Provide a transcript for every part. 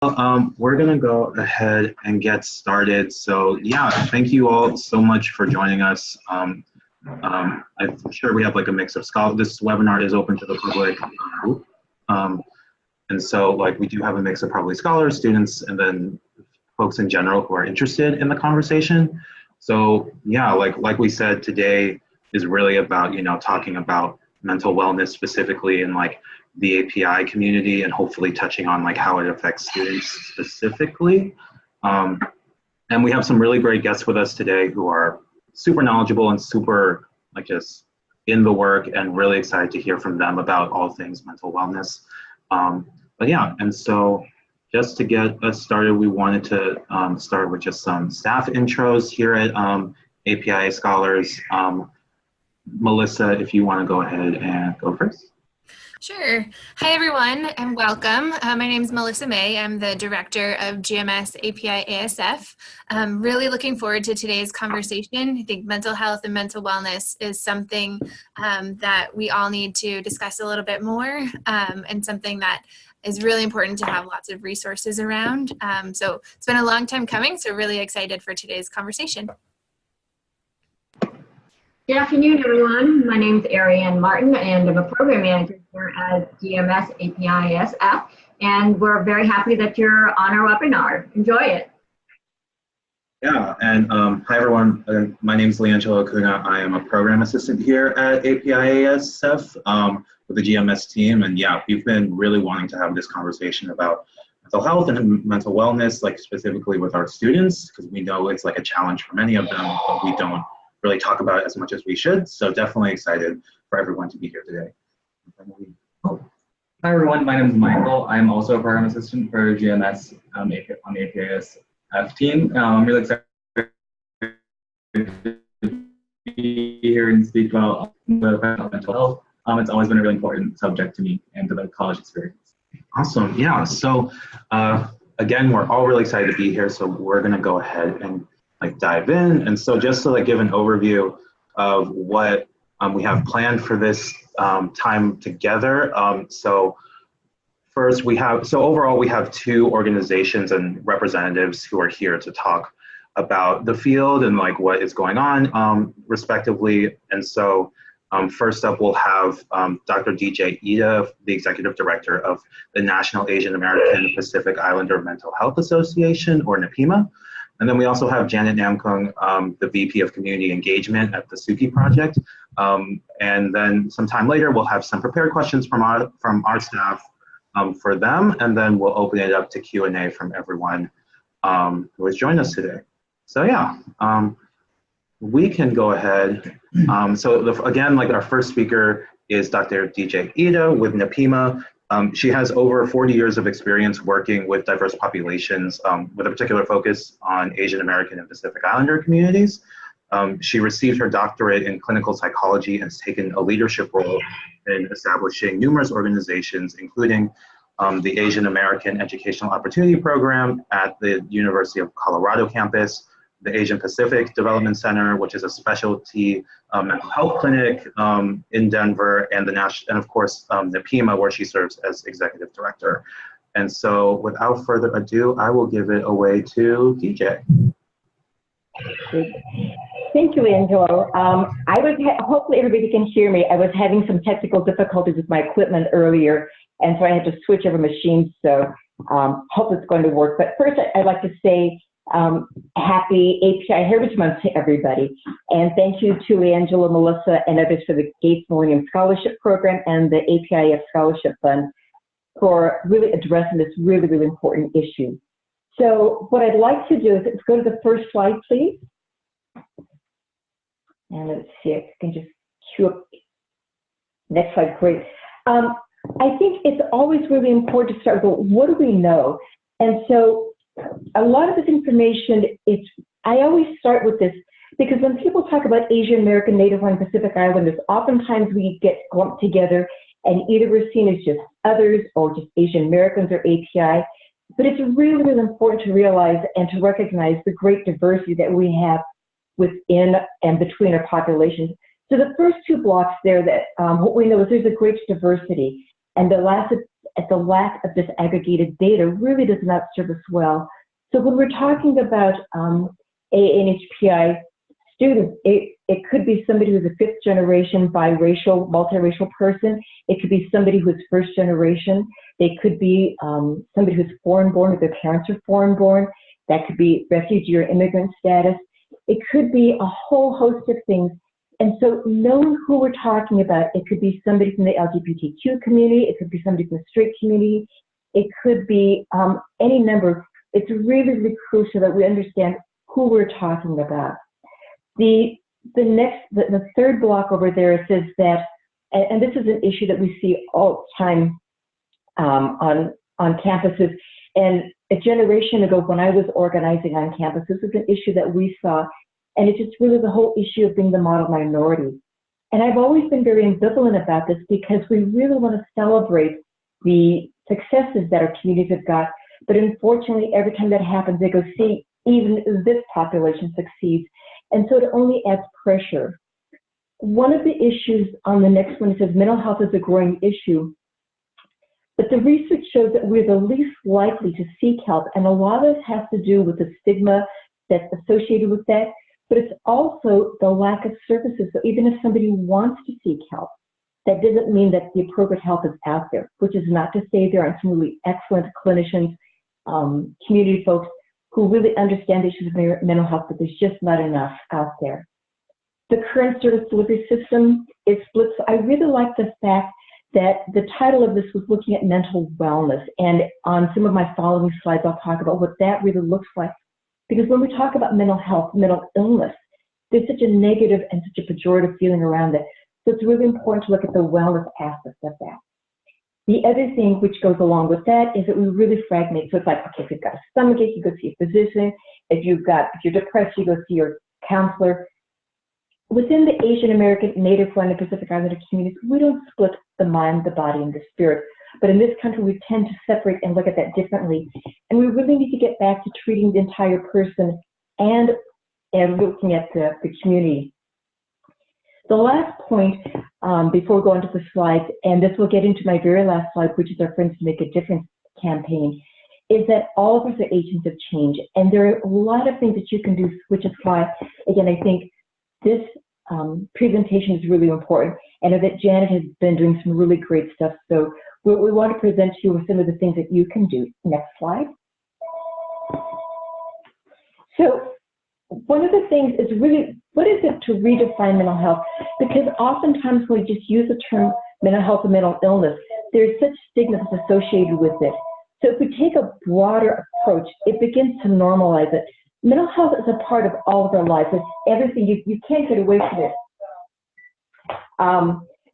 We're gonna go ahead and get started. So yeah, thank you all so much for joining us. I'm sure we have like a mix of scholars. This webinar is open to the public. And so like we do have a mix of probably scholars, students, and then folks in general who are interested in the conversation. So yeah, like we said, today is really about, talking about mental wellness specifically in like the API community and hopefully touching on like how it affects students specifically. And we have some really great guests with us today who are super knowledgeable and super like just in the work, and really excited to hear from them about all things mental wellness. But yeah, and so just to get us started, we wanted to start with just some staff intros here at API Scholars. Melissa, if you want to go ahead and go first. Sure. Hi, everyone, and welcome. My name is Melissa May. I'm the director of GMS API ASF. I'm really looking forward to today's conversation. I think mental health and mental wellness is something that we all need to discuss a little bit more, and something that is really important to have lots of resources around. So it's been a long time coming, so really excited for today's conversation. Good afternoon, everyone. My name is Ariane Martin, and I'm a program manager here at GMS API ASF, and we're very happy that you're on our webinar. Enjoy it. Yeah, and hi, everyone. My name is Angelou. I am a program assistant here at API ASF with the GMS team, and yeah, we've been really wanting to have this conversation about mental health and mental wellness, like specifically with our students, because we know it's like a challenge for many of them, but we don't really talk about it as much as we should. So definitely excited for everyone to be here today. Hi everyone, my name is Michael. I'm also a program assistant for GMS on the APISF team. I'm really excited to be here and speak about mental health. It's always been a really important subject to me and to the college experience. Awesome, yeah. So again, we're all really excited to be here. So we're gonna go ahead and like dive in. And so just to like give an overview of what we have planned for this time together. So first overall we have two organizations and representatives who are here to talk about the field and like what is going on respectively. And so first up we'll have Dr. DJ Ida, the Executive Director of the National Asian American Pacific Islander Mental Health Association, or NAPIMA. And then we also have Janet Namkoong, the VP of Community Engagement at the Suki Project. And then sometime later, we'll have some prepared questions from our staff for them, and then we'll open it up to Q&A from everyone who has joined us today. So yeah, we can go ahead. Again, like our first speaker is Dr. DJ Ida with NAPIMA. She has over 40 years of experience working with diverse populations with a particular focus on Asian American and Pacific Islander communities. She received her doctorate in clinical psychology and has taken a leadership role in establishing numerous organizations, including the Asian American Educational Opportunity Program at the University of Colorado campus, the Asian Pacific Development Center, which is a specialty mental health clinic in Denver, and of course NAPIMA, where she serves as executive director. And so, without further ado, I will give it away to DJ. Thank you, Angelo. Hopefully everybody can hear me. I was having some technical difficulties with my equipment earlier, and so I had to switch over machines. So hope it's going to work. But first, I'd like to say happy API Heritage Month to everybody. And thank you to Angela, Melissa, and others for the Gates Millennium Scholarship Program and the APIF Scholarship Fund for really addressing this really, really important issue. So what I'd like to do is let's go to the first slide, please. And let's see if I can just cue up. Next slide, great. I think it's always really important to start with, what do we know? And so a lot of this information, I always start with this because when people talk about Asian American, Native Hawaiian, Pacific Islanders, oftentimes we get lumped together and either we're seen as just others or just Asian Americans or API. But it's really, really important to realize and to recognize the great diversity that we have within and between our populations. So the first two blocks there, that what we know is there's a great diversity, and the last at the lack of disaggregated data really does not serve us well. So when we're talking about ANHPI students, it could be somebody who's a fifth generation biracial, multiracial person. It could be somebody who's first generation. They could be somebody who's foreign born, or their parents are foreign born. That could be refugee or immigrant status. It could be a whole host of things. And so knowing who we're talking about, it could be somebody from the LGBTQ community, it could be somebody from the straight community, it could be any number. It's really, really crucial that we understand who we're talking about. The third block over there says that, and this is an issue that we see all the time on campuses, and a generation ago when I was organizing on campus, this is an issue that we saw, and it's just really the whole issue of being the model minority. And I've always been very ambivalent about this because we really want to celebrate the successes that our communities have got, but unfortunately every time that happens, they go, see, even this population succeeds. And so it only adds pressure. One of the issues on the next one, it says mental health is a growing issue, but the research shows that we're the least likely to seek help, and a lot of this has to do with the stigma that's associated with that, but it's also the lack of services. So even if somebody wants to seek help, that doesn't mean that the appropriate help is out there, which is not to say there aren't some really excellent clinicians, community folks who really understand the issues of mental health, but there's just not enough out there. The current service delivery system is split. So I really like the fact that the title of this was looking at mental wellness. And on some of my following slides, I'll talk about what that really looks like. Because when we talk about mental health, mental illness, there's such a negative and such a pejorative feeling around it. So it's really important to look at the wellness aspect of that. The other thing which goes along with that is that we really fragment. So it's like, okay, if you've got a stomachache, you go see a physician. If you're depressed, you go see your counselor. Within the Asian American, Native Hawaiian, and Pacific Islander communities, we don't split the mind, the body, and the spirit. But in this country, we tend to separate and look at that differently. And we really need to get back to treating the entire person and looking at the community. The last point, before we go on to the slides, and this will get into my very last slide, which is our Friends to Make a Difference campaign, is that all of us are agents of change. And there are a lot of things that you can do, which is why, again, I think this presentation is really important. And I know that Janet has been doing some really great stuff. So we want to present to you with some of the things that you can do. Next slide. So one of the things is really, what is it to redefine mental health? Because oftentimes when we just use the term mental health or mental illness, there's such stigma that's associated with it. So if we take a broader approach, it begins to normalize it. Mental health is a part of all of our lives. It's everything. You can't get away from it.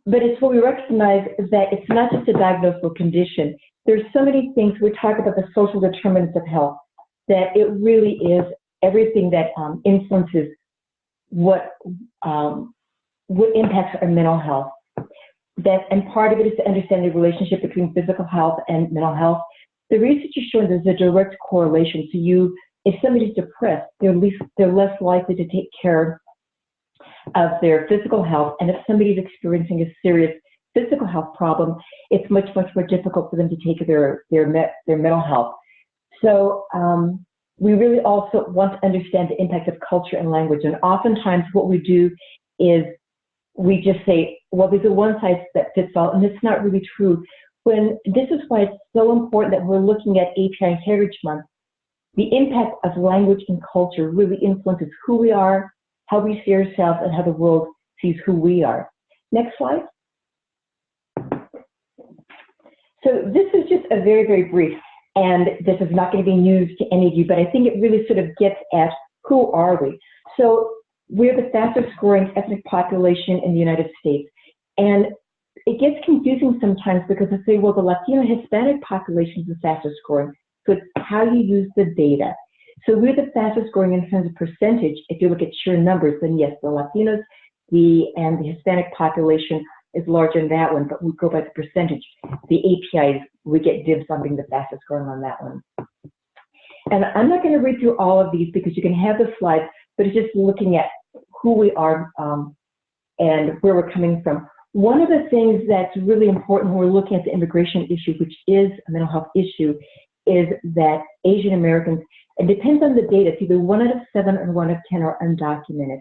But it's what we recognize is that it's not just a diagnosable condition. There's so many things. We talk about the social determinants of health, that it really is everything that influences what impacts our mental health. And part of it is to understand the relationship between physical health and mental health. The research is showing there's a direct correlation. So if somebody's depressed, they're less likely to take care of their physical health. And if somebody's experiencing a serious physical health problem, it's much, much more difficult for them to take care of their mental health. So we really also want to understand the impact of culture and language. And oftentimes what we do is we just say, well, there's a one size that fits all, and it's not really true. This is why it's so important that we're looking at API Heritage Month. The impact of language and culture really influences who we are, how we see ourselves, and how the world sees who we are. Next slide. So this is just a very, very brief, and this is not going to be news to any of you, but I think it really sort of gets at who are we. So we're the fastest growing ethnic population in the United States. And it gets confusing sometimes because they say, well, the Latino Hispanic population is the fastest growing. So it's how you use the data. So we're the fastest growing in terms of percentage. If you look at sheer numbers, then yes, the Latinos and the Hispanic population is larger in that one, but we go by the percentage. The APIs, we get dibs on being the fastest growing on that one. And I'm not going to read through all of these because you can have the slides, but it's just looking at who we are and where we're coming from. One of the things that's really important when we're looking at the immigration issue, which is a mental health issue, is that Asian Americans, it depends on the data, it's either 1 out of 7 or 1 out of 10 are undocumented.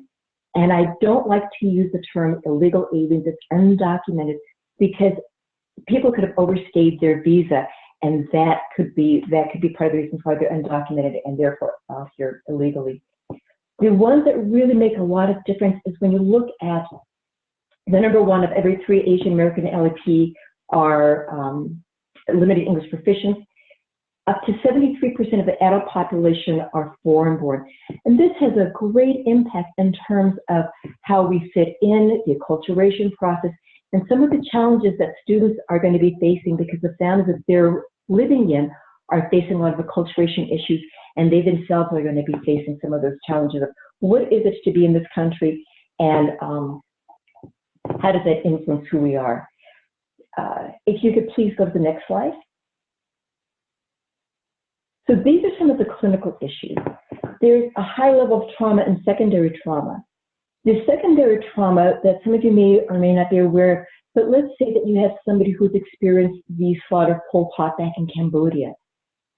And I don't like to use the term illegal aliens, it's undocumented, because people could have overstayed their visa, and that could be part of the reason why they're undocumented and therefore here illegally. The ones that really make a lot of difference is when you look at the number 1 of every 3 Asian American LAP are limited English proficiency. Up to 73% of the adult population are foreign-born. And this has a great impact in terms of how we fit in, the acculturation process, and some of the challenges that students are going to be facing because the families that they're living in are facing a lot of acculturation issues, and they themselves are going to be facing some of those challenges of what is it to be in this country, and how does that influence who we are. If you could please go to the next slide. So these are some of the clinical issues. There's a high level of trauma and secondary trauma. The secondary trauma that some of you may or may not be aware of, but let's say that you have somebody who's experienced the slaughter of Pol Pot back in Cambodia.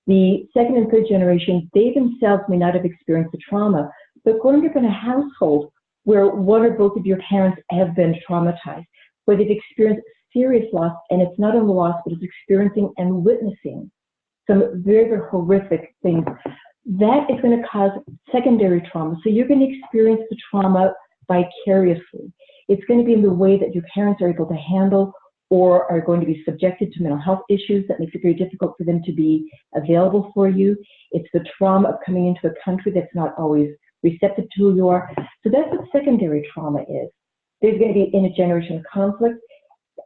The second and third generation, they themselves may not have experienced the trauma, but growing up in a household where one or both of your parents have been traumatized, where they've experienced serious loss, and it's not only loss, but it's experiencing and witnessing some very, very horrific things, that is going to cause secondary trauma. So you're going to experience the trauma vicariously. It's going to be in the way that your parents are able to handle or are going to be subjected to mental health issues that makes it very difficult for them to be available for you. It's the trauma of coming into a country that's not always receptive to who you are. So that's what secondary trauma is. There's going to be intergenerational conflict.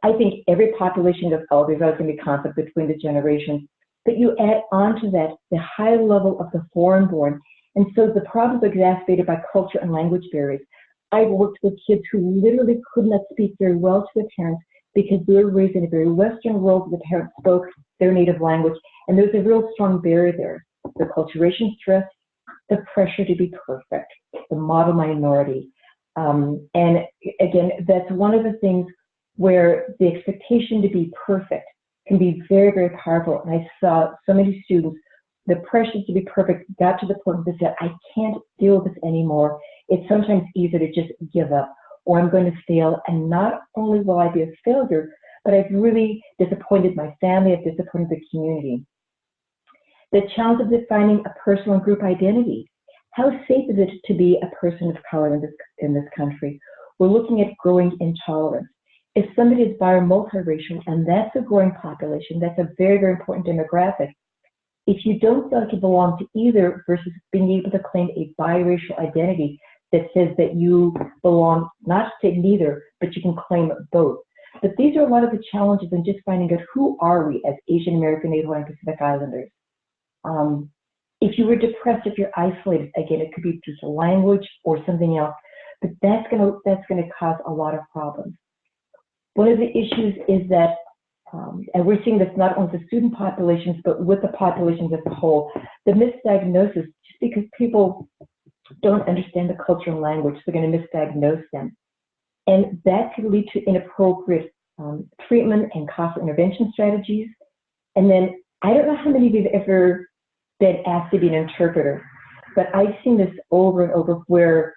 I think every population goes, oh, there's always going to be conflict between the generations. But you add on to that the high level of the foreign-born. And so the problems are exacerbated by culture and language barriers. I've worked with kids who literally could not speak very well to their parents because they were raised in a very Western world where the parents spoke their native language. And there's a real strong barrier there. The acculturation stress, the pressure to be perfect, the model minority. And again, that's one of the things where the expectation to be perfect can be very, very powerful. And I saw so many students, the pressure to be perfect got to the point where they said, I can't deal with this anymore. It's sometimes easier to just give up, or I'm going to fail. And not only will I be a failure, but I've really disappointed my family, I've disappointed the community. The challenge of defining a personal and group identity. How safe is it to be a person of color in this country? We're looking at growing intolerance. If somebody is multiracial, and that's a growing population, that's a very, very important demographic. If you don't feel like you belong to either versus being able to claim a biracial identity that says that you belong not to neither, but you can claim both. But these are a lot of the challenges in just finding out who are we as Asian American, Native Hawaiian, Pacific Islanders. If you were depressed, if you're isolated, again, it could be just a language or something else, but that's gonna cause a lot of problems. One of the issues is that, and we're seeing this not only with the student populations, but with the populations as a whole, the misdiagnosis, just because people don't understand the culture and language, they're going to misdiagnose them. And that could lead to inappropriate treatment and costly intervention strategies. And then, I don't know how many of you have ever been asked to be an interpreter, but I've seen this over and over where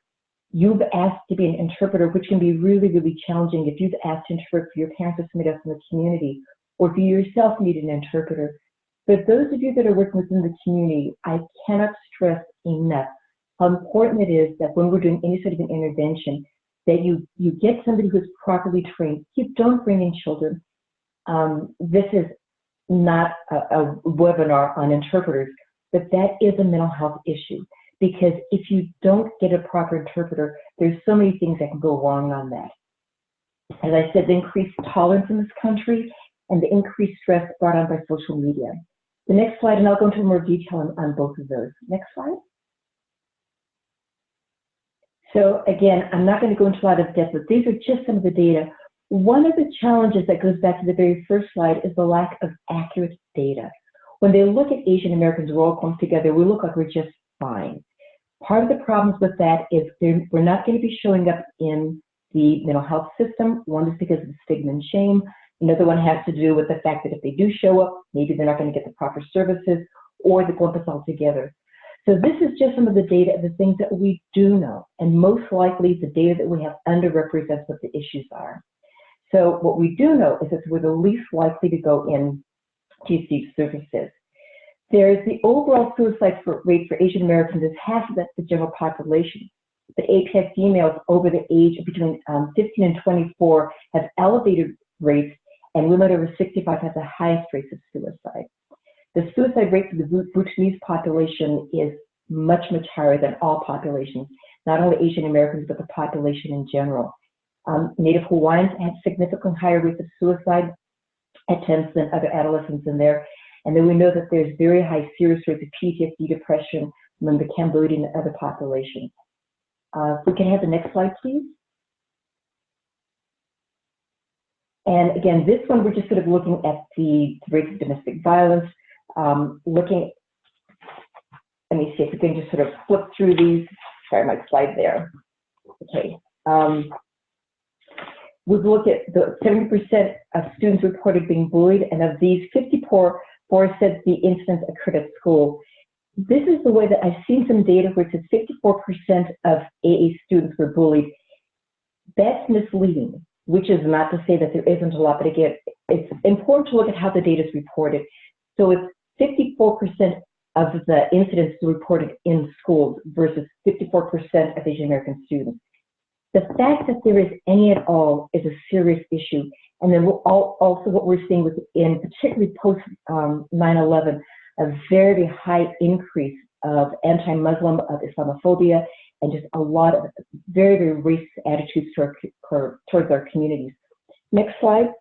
you've asked to be an interpreter, which can be really, really challenging if you've asked to interpret for your parents or somebody else in the community, or if you yourself need an interpreter. But those of you that are working within the community, I cannot stress enough how important it is that when we're doing any sort of an intervention, that you get somebody who's properly trained. You don't bring in children. This is not a webinar on interpreters, but that is a mental health issue. Because if you don't get a proper interpreter, there's so many things that can go wrong on that. As I said, the increased tolerance in this country and the increased stress brought on by social media. The next slide, and I'll go into more detail on both of those. Next slide. So again, I'm not going to go into a lot of depth, but these are just some of the data. One of the challenges that goes back to the very first slide is the lack of accurate data. When they look at Asian Americans roll clumped together, we look like we're just fine. Part of the problems with that is we're not going to be showing up in the mental health system. One is because of the stigma and shame. Another one has to do with the fact that if they do show up, maybe they're not going to get the proper services, or they lump us all together. So this is just some of the data of the things that we do know, and most likely the data that we have underrepresents what the issues are. So what we do know is that we're the least likely to go in to receive services. There's the overall suicide rate for Asian Americans is half of the general population. But API females over the age of between 15 and 24 have elevated rates, and women over 65 have the highest rates of suicide. The suicide rate for the Bhutanese population is much, much higher than all populations, not only Asian Americans, but the population in general. Native Hawaiians have significantly higher rates of suicide attempts than other adolescents in there. And then we know that there's very high serious rates of PTSD, depression among the Cambodian and other populations. If we can have the next slide, please. And again, this one, we're just sort of looking at the rates of domestic violence, let me see if we can just sort of flip through these. Sorry, my slide there. Okay. We've looked at the 70% of students reported being bullied, and of these, 54 said the incidents occurred at school. This is the way that I've seen some data where it says 54% of AA students were bullied. That's misleading, which is not to say that there isn't a lot, but again, it's important to look at how the data is reported. So it's 54% of the incidents reported in schools versus 54% of Asian American students. The fact that there is any at all is a serious issue. And then also what we're seeing within, particularly post 9/11, a very high increase of anti-Muslim, of Islamophobia, and just a lot of very, very racist attitudes towards our communities. Next slide.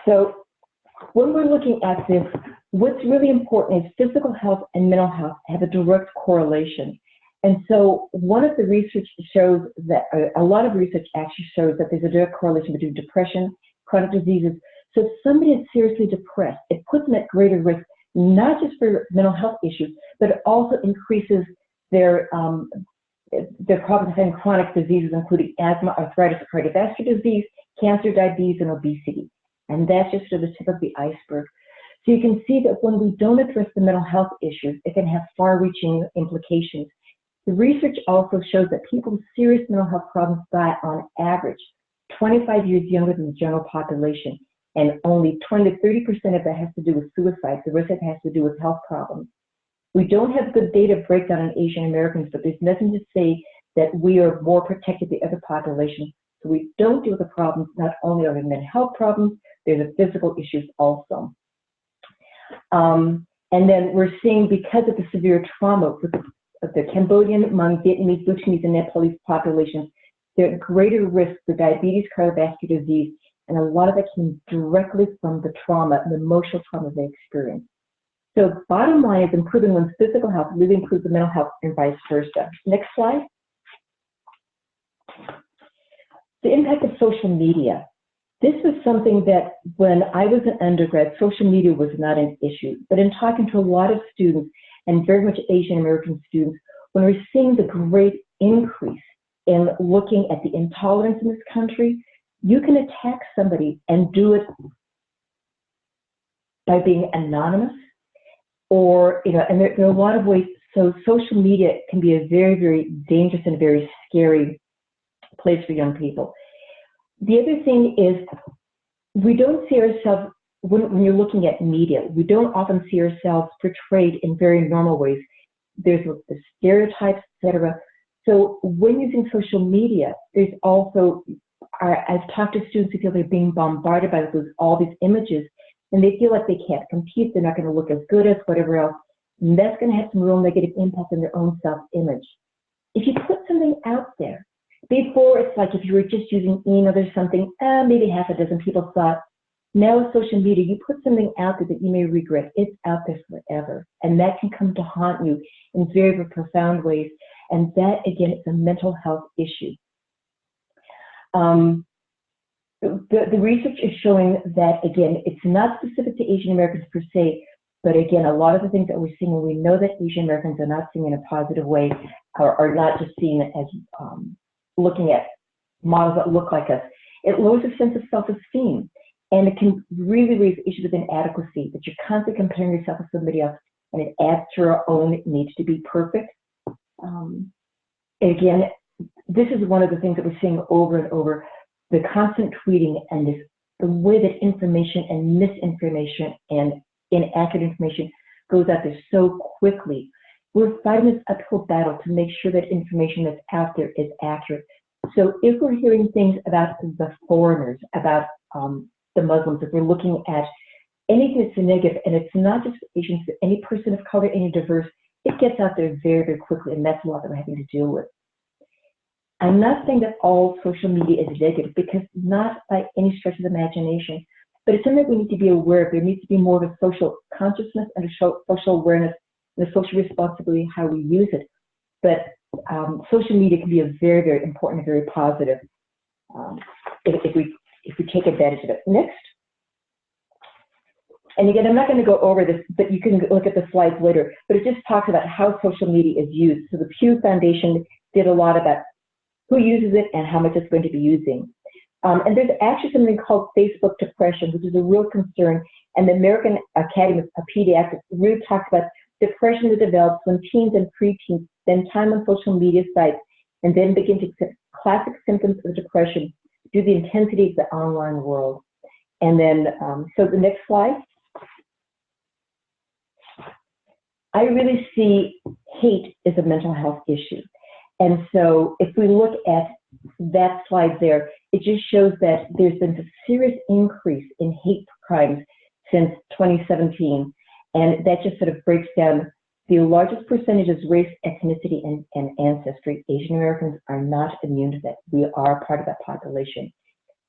So when we're looking at this, what's really important is physical health and mental health have a direct correlation. And so one of the research shows that, a lot of research actually shows that there's a direct correlation between depression, chronic diseases. So if somebody is seriously depressed, it puts them at greater risk, not just for mental health issues, but it also increases their problems having chronic diseases, including asthma, arthritis, cardiovascular disease, cancer, diabetes, and obesity. And that's just sort of the tip of the iceberg. So you can see that when we don't address the mental health issues, it can have far-reaching implications. The research also shows that people with serious mental health problems die on average 25 years younger than the general population, and only 20 to 30% of that has to do with suicide. The rest of it has to do with health problems. We don't have good data breakdown on Asian Americans, but there's nothing to say that we are more protected than the other population. So we don't deal with the problems. Not only are there mental health problems, there's the physical issues also. And then we're seeing, because of the severe trauma with the Cambodian, Hmong, Vietnamese, Bhutanese, and Nepalese populations, they're at greater risk for diabetes, cardiovascular disease, and a lot of it came directly from the trauma, the emotional trauma they experienced. So bottom line is improving one's physical health really improves the mental health and vice versa. Next slide. The impact of social media. This was something that when I was an undergrad, social media was not an issue. But in talking to a lot of students, and very much Asian American students, when we're seeing the great increase in looking at the intolerance in this country, you can attack somebody and do it by being anonymous, or, and there are a lot of ways. So social media can be a very, very dangerous and very scary place for young people. The other thing is, we don't see ourselves, when you're looking at media, we don't often see ourselves portrayed in very normal ways. There's the stereotypes, etc. So when using social media, there's also, I've talked to students who feel they're being bombarded by all these images, and they feel like they can't compete, they're not going to look as good as whatever else, and that's going to have some real negative impact on their own self-image. If you put something out there, before it's like if you were just using email or something, maybe half a dozen people saw it. Now with social media, you put something out there that you may regret. It's out there forever. And that can come to haunt you in very, very profound ways. And that, again, is a mental health issue. The research is showing that, again, it's not specific to Asian Americans per se, but again, a lot of the things that we're seeing, and we know that Asian Americans are not seeing in a positive way, are not just seen as looking at models that look like us. It lowers a sense of self-esteem, and it can really raise issues of inadequacy, that you're constantly comparing yourself with somebody else, and it adds to our own need to be perfect. And again, this is one of the things that we're seeing over and over, the constant tweeting and the way that information and misinformation and inaccurate information goes out there so quickly. We're fighting this uphill battle to make sure that information that's out there is accurate. So if we're hearing things about the foreigners, about the Muslims, if we're looking at anything that's negative, and it's not just Asians, but any person of color, any diverse, it gets out there very, very quickly, and that's a lot that we're having to deal with. I'm not saying that all social media is negative, because not by any stretch of the imagination, but it's something that we need to be aware of. There needs to be more of a social consciousness and a social awareness and a social responsibility how we use it. But social media can be a very, very important and very positive if we take advantage of it. Next. And again, I'm not going to go over this, but you can look at the slides later, but it just talks about how social media is used. So the Pew Foundation did a lot about who uses it and how much it's going to be using. And there's actually something called Facebook depression, which is a real concern. And the American Academy of Pediatrics really talks about depression that develops when teens and preteens spend time on social media sites and then begin to accept classic symptoms of depression due to the intensity of the online world. And then, so the next slide. I really see hate as a mental health issue. And so if we look at that slide there, it just shows that there's been a serious increase in hate crimes since 2017. And that just sort of breaks down the largest percentage is race, ethnicity, and ancestry. Asian Americans are not immune to that. We are part of that population.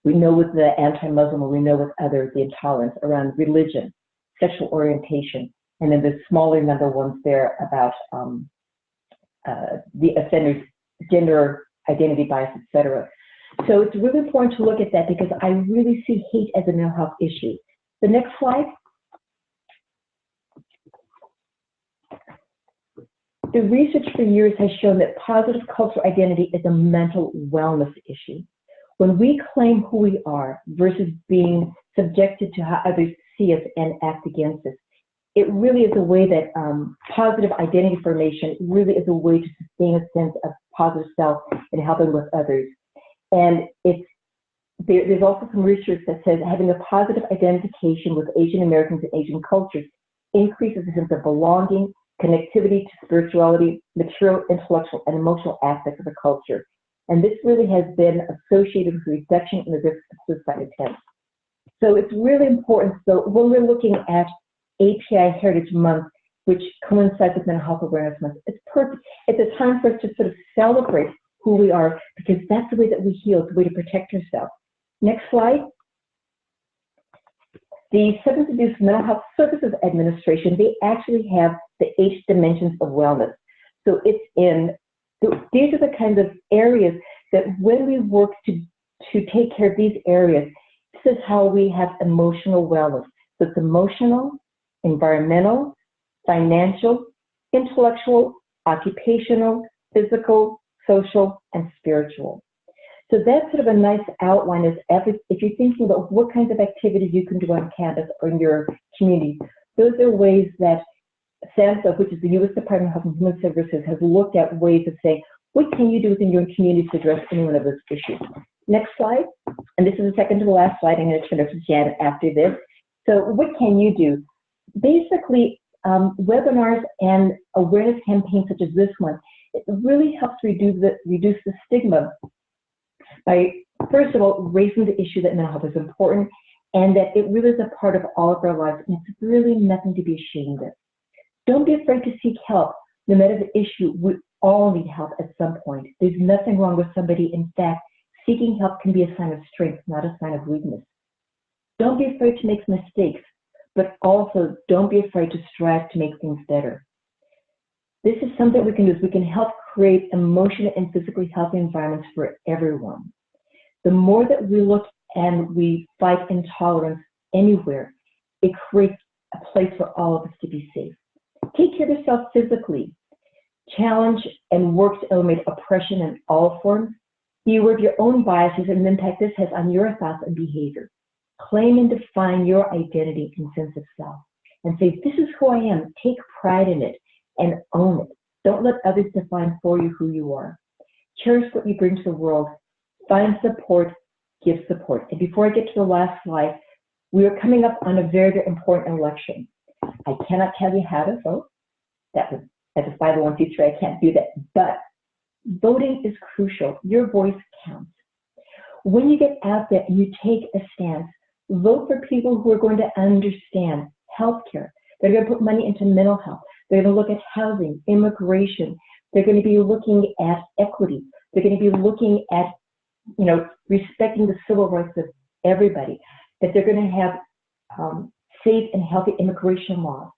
We know with the anti-Muslim, or we know with others, the intolerance around religion, sexual orientation, and then the smaller number ones there about the offender's gender identity bias, etc. So it's really important to look at that, because I really see hate as a mental health issue. The next slide. The research for years has shown that positive cultural identity is a mental wellness issue. When we claim who we are versus being subjected to how others see us and act against us, it really is a way that positive identity formation really is a way to sustain a sense of positive self and helping with others. And there's also some research that says having a positive identification with Asian Americans and Asian cultures increases the sense of belonging, connectivity to spirituality, material, intellectual, and emotional aspects of the culture. And this really has been associated with reduction in the risk of suicide attempts. So it's really important. So when we're looking at API Heritage Month, which coincides with Mental Health Awareness Month, it's perfect. It's a time for us to sort of celebrate who we are, because that's the way that we heal, it's the way to protect ourselves. Next slide. The Substance Abuse Mental Health Services Administration, they actually have the 8 dimensions of wellness. So it's these are the kinds of areas that when we work to take care of these areas, this is how we have emotional wellness. So it's emotional, environmental, financial, intellectual, occupational, physical, social, and spiritual. So that's sort of a nice outline if you're thinking about what kinds of activities you can do on campus or in your community. Those are ways that SAMHSA, which is the U.S. Department of Health and Human Services, has looked at ways of saying, what can you do within your community to address any one of those issues? Next slide. And this is the second to the last slide. I'm going to turn it to Jan after this. So what can you do? Basically, webinars and awareness campaigns such as this one, it really helps reduce the stigma by, first of all, raising the issue that mental health is important and that it really is a part of all of our lives, and it's really nothing to be ashamed of. Don't be afraid to seek help. No matter the issue, we all need help at some point. There's nothing wrong with somebody. In fact, seeking help can be a sign of strength, not a sign of weakness. Don't be afraid to make mistakes, but also don't be afraid to strive to make things better. This is something we can do. We can help create emotional and physically healthy environments for everyone. The more that we look and we fight intolerance anywhere, it creates a place for all of us to be safe. Take care of yourself physically. challenge and work to eliminate oppression in all forms. Be aware of your own biases and the impact this has on your thoughts and behavior. Claim and define your identity and sense of self. And say, this is who I am. Take pride in it and own it. Don't let others define for you who you are. Cherish what you bring to the world. Find support, give support. And before I get to the last slide, we are coming up on a very, very important election. I cannot tell you how to vote. As a 501c3, I can't do that. But voting is crucial. Your voice counts. When you get out there and you take a stance, vote for people who are going to understand healthcare. They're going to put money into mental health. They're going to look at housing, immigration. They're going to be looking at equity. They're going to be looking at, respecting the civil rights of everybody. That they're going to have safe and healthy immigration laws.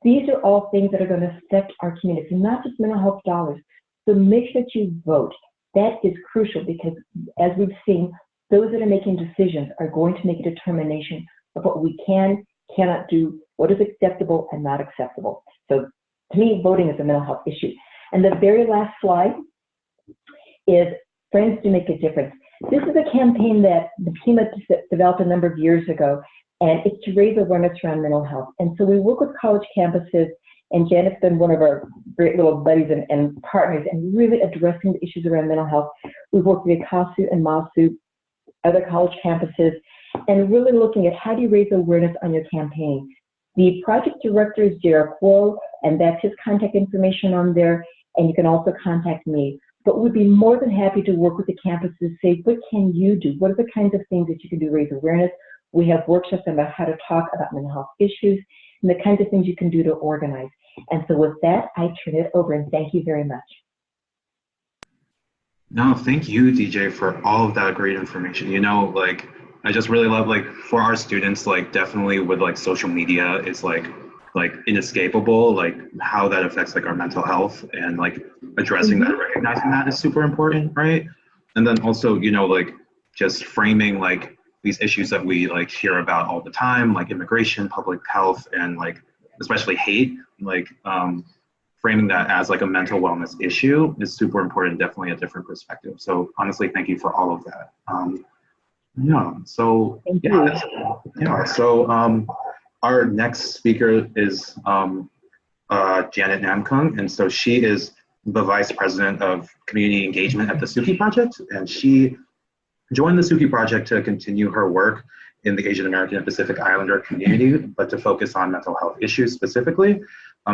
These are all things that are going to affect our community, not just mental health dollars. So make sure that you vote. That is crucial because, as we've seen, those that are making decisions are going to make a determination of what we cannot do, what is acceptable and not acceptable. So to me, voting is a mental health issue. And the very last slide is Friends Do Make a Difference. This is a campaign that the PIMA developed a number of years ago, and it's to raise awareness around mental health. And so we work with college campuses, and Janet's been one of our great little buddies and partners, and really addressing the issues around mental health. We've worked with Ikasu and Masu, other college campuses, and really looking at how do you raise awareness on your campaign. The project director is Derek Wool, and that's his contact information on there, and you can also contact me. But we'd be more than happy to work with the campuses, say, what can you do? What are the kinds of things that you can do to raise awareness? We have workshops about how to talk about mental health issues and the kinds of things you can do to organize. And so with that, I turn it over, and thank you very much. No, thank you, DJ, for all of that great information. I just really love, for our students, definitely with social media is like inescapable, how that affects our mental health, and addressing that, recognizing that is super important, right? And then also, just framing these issues that we hear about all the time, immigration, public health, and especially hate, framing that as a mental wellness issue is super important, definitely a different perspective. So honestly, thank you for all of that. So our next speaker is Janet Namkoong, and so she is the Vice President of Community Engagement at the Suki Project, and she joined the Suki Project to continue her work in the Asian American and Pacific Islander community, but to focus on mental health issues specifically.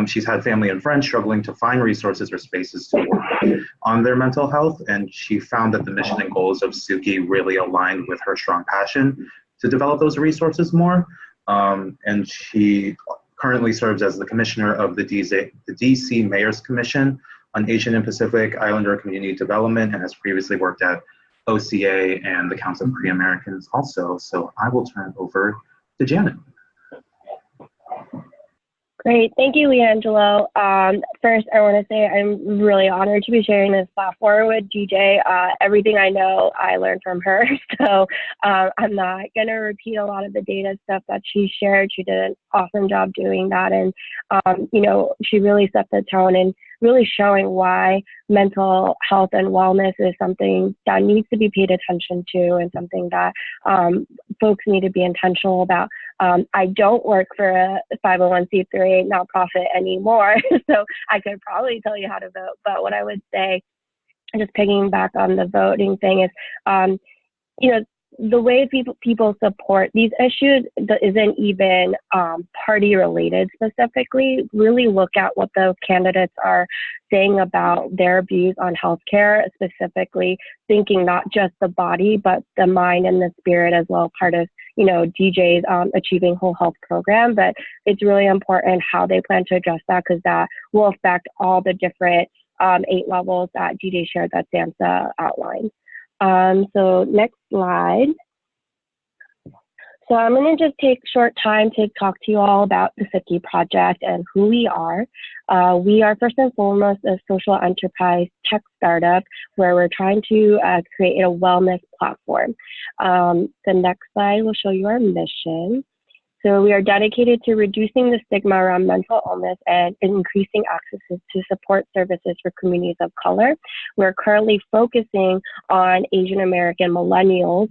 She's had family and friends struggling to find resources or spaces to work on their mental health, and she found that the mission and goals of Suki really aligned with her strong passion to develop those resources more. And she currently serves as the commissioner of the DC Mayor's Commission on Asian and Pacific Islander Community Development, and has previously worked at OCA and the Council of Korean Americans also. So I will turn it over to Janet. Great, thank you, Angelo. First, I want to say I'm really honored to be sharing this platform with DJ. Everything I know, I learned from her, so I'm not going to repeat a lot of the data stuff that she shared. She did an awesome job doing that, and she really set the tone and really showing why mental health and wellness is something that needs to be paid attention to, and something that folks need to be intentional about. I don't work for a 501c3 nonprofit anymore, so I could probably tell you how to vote. But what I would say, just picking back on the voting thing, is, the way people support these issues that isn't even party related specifically. Really look at what those candidates are saying about their views on healthcare, specifically thinking not just the body, but the mind and the spirit as well, part of DJ's Achieving Whole Health program. But it's really important how they plan to address that, because that will affect all the different 8 levels that DJ shared that Sansa outlined. So next slide. So I'm going to just take a short time to talk to you all about the Suki Project and who we are. We are first and foremost a social enterprise tech startup where we're trying to create a wellness platform. The next slide will show you our mission. So we are dedicated to reducing the stigma around mental illness and increasing access to support services for communities of color. We're currently focusing on Asian American millennials,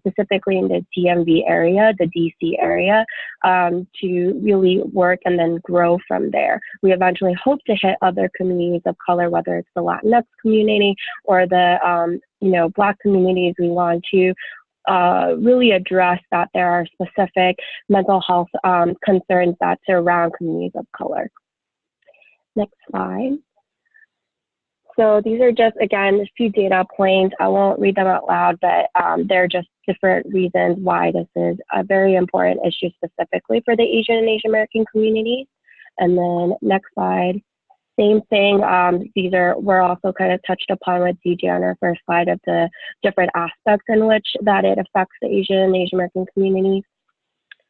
specifically in the DMV area, the DC area, to really work and then grow from there. We eventually hope to hit other communities of color, whether it's the Latinx community or the Black communities. We want to really address that there are specific mental health concerns that surround communities of color. Next slide. So these are just, again, a few data points. I won't read them out loud, but they're just different reasons why this is a very important issue specifically for the Asian and Asian American communities. And then next slide. Same thing, we're also kind of touched upon with DJ on our first slide of the different aspects in which that it affects the Asian and Asian American communities.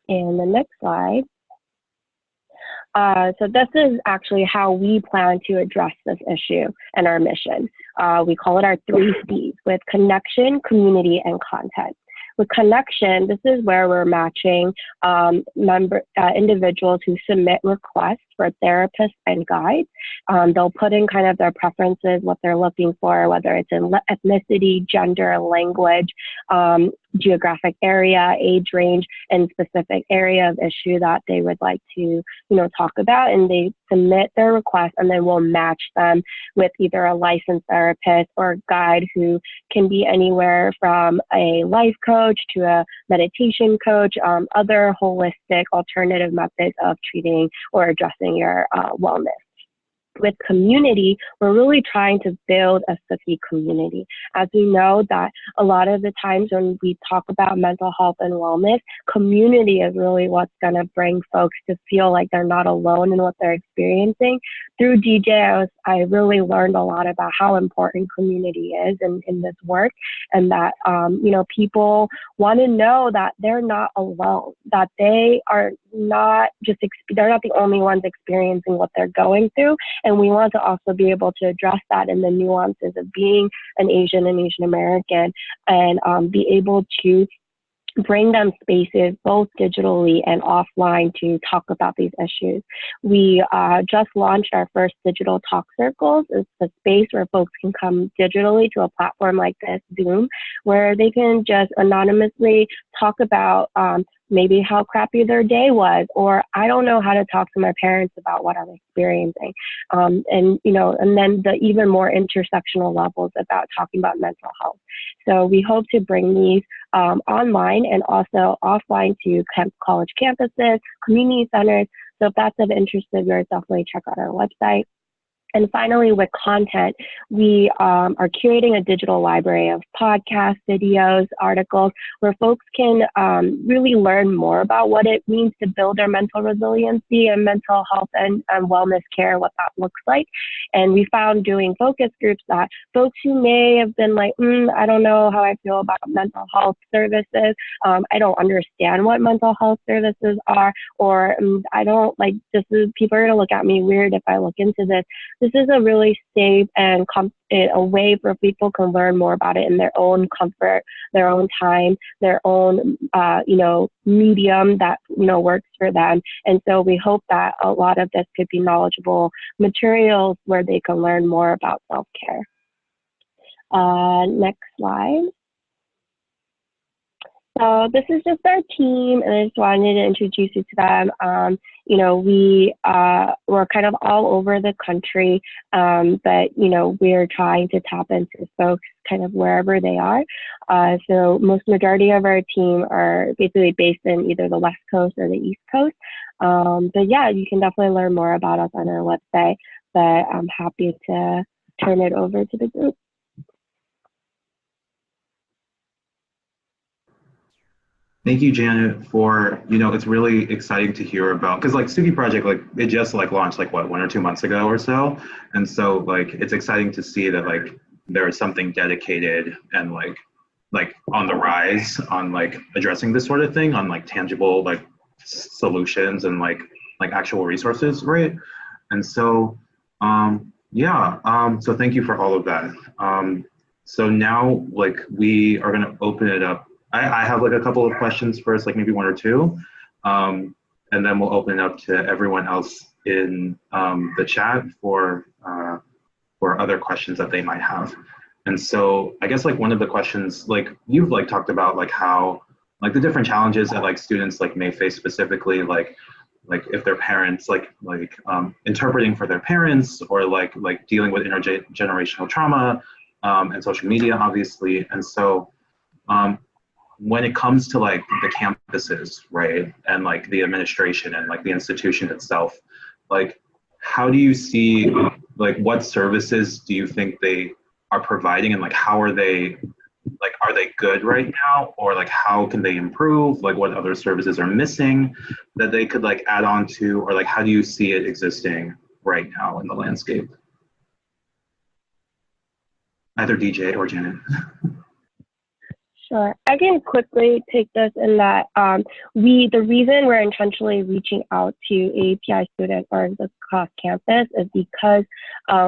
And the next slide. So this is actually how we plan to address this issue and our mission. We call it our 3 Cs, with connection, community, and content. With connection, this is where we're matching individuals who submit requests for therapists and guides. They'll put in kind of their preferences, what they're looking for, whether it's in ethnicity, gender, language, geographic area, age range, and specific area of issue that they would like to, talk about. And they submit their request, and then we'll match them with either a licensed therapist or guide who can be anywhere from a life coach to a meditation coach, other holistic alternative methods of treating or addressing your wellness. With community, we're really trying to build a Suki community. As we know that a lot of the times when we talk about mental health and wellness, community is really what's going to bring folks to feel like they're not alone in what they're experiencing. Through DJ, I really learned a lot about how important community is in this work, and that, people want to know that they're not alone, that they are not they're not the only ones experiencing what they're going through. And we want to also be able to address that in the nuances of being an Asian and Asian American, and be able to bring them spaces both digitally and offline to talk about these issues. We just launched our first digital talk circles. It's a space where folks can come digitally to a platform like this, Zoom, where they can just anonymously talk about maybe how crappy their day was, or I don't know how to talk to my parents about what I'm experiencing. And then the even more intersectional levels about talking about mental health. So we hope to bring these online and also offline to college campuses, community centers. So if that's of interest of yours, definitely check out our website. And finally, with content, we are curating a digital library of podcasts, videos, articles, where folks can really learn more about what it means to build their mental resiliency and mental health and wellness care, what that looks like. And we found doing focus groups that folks who may have been like, I don't know how I feel about mental health services, I don't understand what mental health services are, or I don't people are going to look at me weird if I look into this. This is a really safe and a way where people can learn more about it in their own comfort, their own time, their own, medium that, works for them. And so we hope that a lot of this could be knowledgeable materials where they can learn more about self-care. Next slide. So this is just our team, and I just wanted to introduce you to them. We're kind of all over the country, but we're trying to tap into folks kind of wherever they are. So majority of our team are basically based in either the West Coast or the East Coast. But yeah, you can definitely learn more about us on our website, but I'm happy to turn it over to the group. Thank you, Janet, for, it's really exciting to hear about, because Suki Project, it just launched 1 or 2 months ago or so. And so it's exciting to see that there is something dedicated and on the rise on addressing this sort of thing, on tangible solutions and actual resources, right? And so, so thank you for all of that. So now we are going to open it up. I have a couple of questions first, maybe 1 or 2, And then we'll open it up to everyone else in the chat for other questions that they might have. And so I guess like one of the questions, like you've like talked about like how like the different challenges that like students like may face specifically, like if their parents interpreting for their parents, or like dealing with intergenerational trauma and social media, obviously. And so when it comes to like the campuses, right, and like the administration and like the institution itself, like how do you see, like what services do you think they are providing, and like how are they good right now, or like how can they improve, like what other services are missing that they could like add on to, or like how do you see it existing right now in the landscape? Either DJ or Janet. Sure, I can quickly take this in that the reason we're intentionally reaching out to API students or across campus is because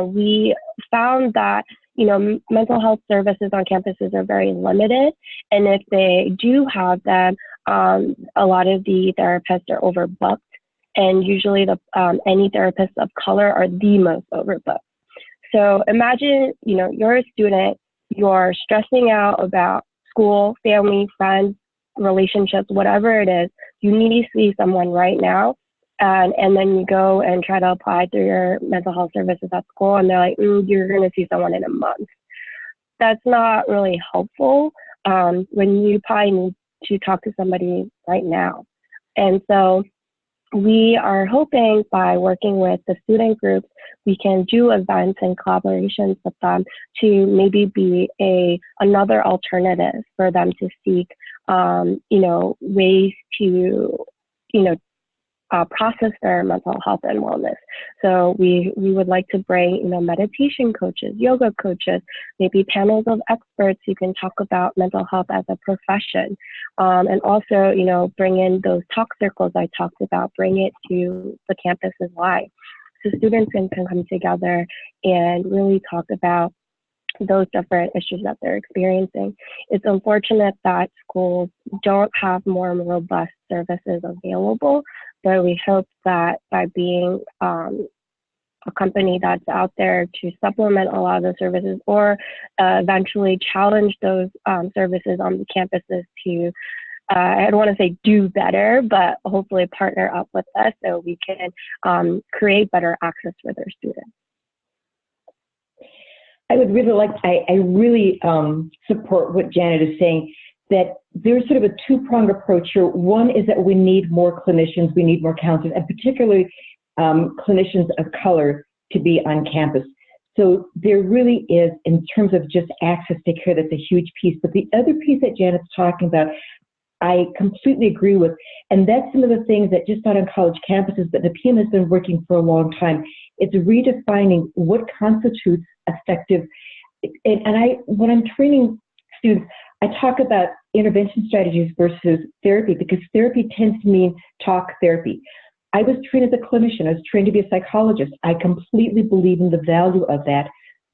we found that mental health services on campuses are very limited, and if they do have them, a lot of the therapists are overbooked, and usually any therapists of color are the most overbooked. So imagine you're a student, you're stressing out about school, family, friends, relationships, whatever it is, you need to see someone right now. And then you go and try to apply through your mental health services at school, and they're like, you're going to see someone in a month. That's not really helpful when you probably need to talk to somebody right now. And so we are hoping by working with the student groups, we can do events and collaborations with them to maybe be another alternative for them to seek, ways to, process their mental health and wellness. So we would like to bring, meditation coaches, yoga coaches, maybe panels of experts who can talk about mental health as a profession. And also, bring in those talk circles I talked about, bring it to the campuses live. So students can come together and really talk about those different issues that they're experiencing. It's unfortunate that schools don't have more robust services available, but we hope that by being a company that's out there to supplement a lot of the services, or eventually challenge those services on the campuses to, I don't want to say do better, but hopefully partner up with us so we can create better access for their students. I would really I really support what Janet is saying, that there's sort of a two-pronged approach here. One is that we need more clinicians, we need more counselors, and particularly clinicians of color to be on campus. So there really is, in terms of just access to care, that's a huge piece. But the other piece that Janet's talking about, I completely agree with, and that's some of the things that just not on college campuses, but the PM has been working for a long time. It's redefining what constitutes effective. And when I'm training students, I talk about intervention strategies versus therapy, because therapy tends to mean talk therapy. I was trained as a clinician. I was trained to be a psychologist. I completely believe in the value of that.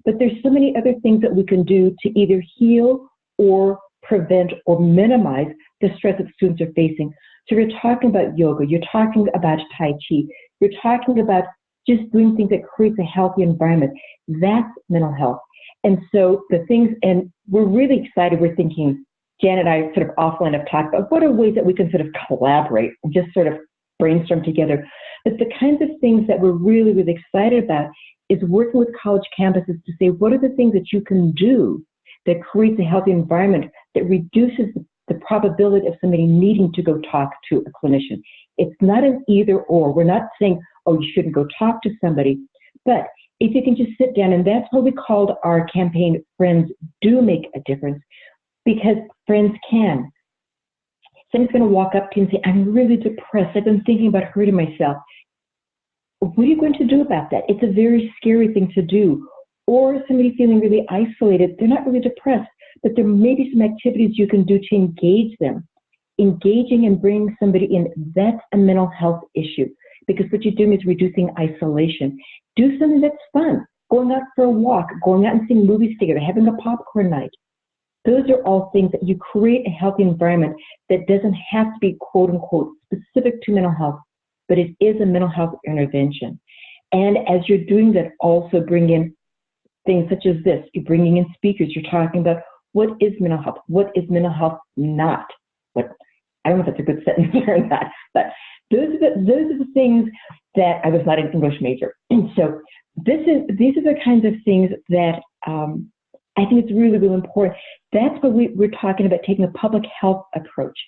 But there's so many other things that we can do to either heal or prevent or minimize the stress that students are facing. So you're talking about yoga, you're talking about Tai Chi, you're talking about just doing things that creates a healthy environment. That's mental health. And so the things, and we're really excited, we're thinking, Jan and I sort of offline have talked about what are ways that we can sort of collaborate and just sort of brainstorm together. But the kinds of things that we're really, really excited about is working with college campuses to say, what are the things that you can do that creates a healthy environment that reduces the probability of somebody needing to go talk to a clinician. It's not an either or. We're not saying, oh, you shouldn't go talk to somebody. But if you can just sit down, and that's what we called our campaign, Friends Do Make a Difference, because friends can. Someone's going to walk up to you and say, I'm really depressed. I've been thinking about hurting myself. What are you going to do about that? It's a very scary thing to do. Or somebody feeling really isolated. They're not really depressed, but there may be some activities you can do to engage them. Engaging and bringing somebody in, that's a mental health issue, because what you're doing is reducing isolation. Do something that's fun. Going out for a walk, going out and seeing movies together, having a popcorn night. Those are all things that you create a healthy environment that doesn't have to be quote unquote specific to mental health, but it is a mental health intervention. And as you're doing that, also bring in things such as this. You're bringing in speakers. You're talking about what is mental health? What is mental health not? What, I don't know if that's a good sentence or not, but those are the things that I was not an English major. And so these are the kinds of things that I think it's really, really important. That's what we're talking about, taking a public health approach.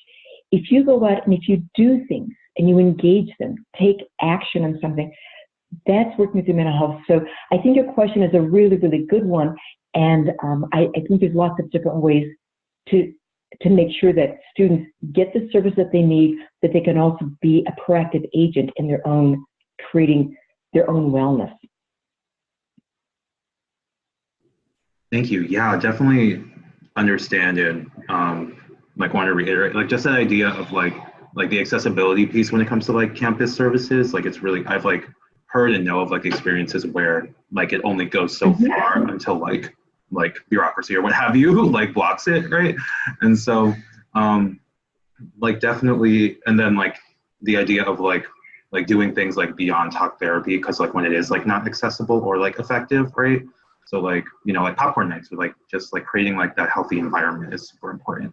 If you go out and if you do things and you engage them, take action on something, that's working with your mental health. So I think your question is a really, really good one. And I think there's lots of different ways to make sure that students get the service that they need, that they can also be a proactive agent in their own, creating their own wellness. Thank you. Yeah, definitely understand and like want to reiterate, like just that idea of like the accessibility piece when it comes to like campus services. Like it's really, I've like heard and know of like experiences where like it only goes so far until like bureaucracy or what have you like blocks it, right? And so like definitely, and then like the idea of like doing things like beyond talk therapy, because like when it is like not accessible or like effective, right? So like, you know, like popcorn nights or like just like creating like that healthy environment is super important.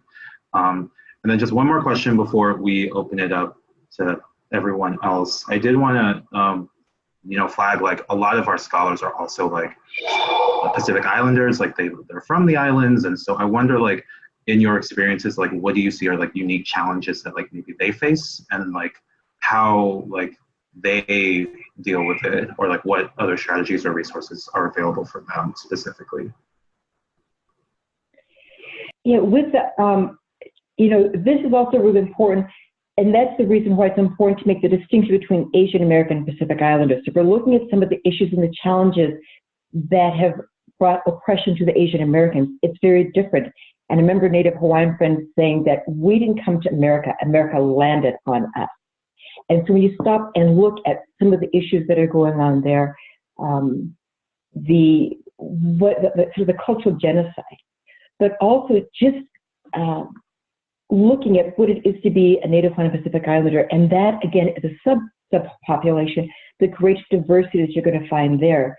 And then just one more question before we open it up to everyone else. I did want to, you know, flag like a lot of our scholars are also like Pacific Islanders, like they're from the islands. And so I wonder like in your experiences, like what do you see are like unique challenges that like maybe they face and like how like they deal with it, or like what other strategies or resources are available for them specifically? Yeah, with the, you know, this is also really important, and that's the reason why it's important to make the distinction between Asian American and Pacific Islanders. So if we're looking at some of the issues and the challenges that have brought oppression to the Asian Americans, it's very different. And I remember Native Hawaiian friends saying that we didn't come to America, America landed on us. And so when you stop and look at some of the issues that are going on there, the cultural genocide, but also just looking at what it is to be a Native Hawaiian Pacific Islander, and that again is a subpopulation, the great diversity that you're going to find there.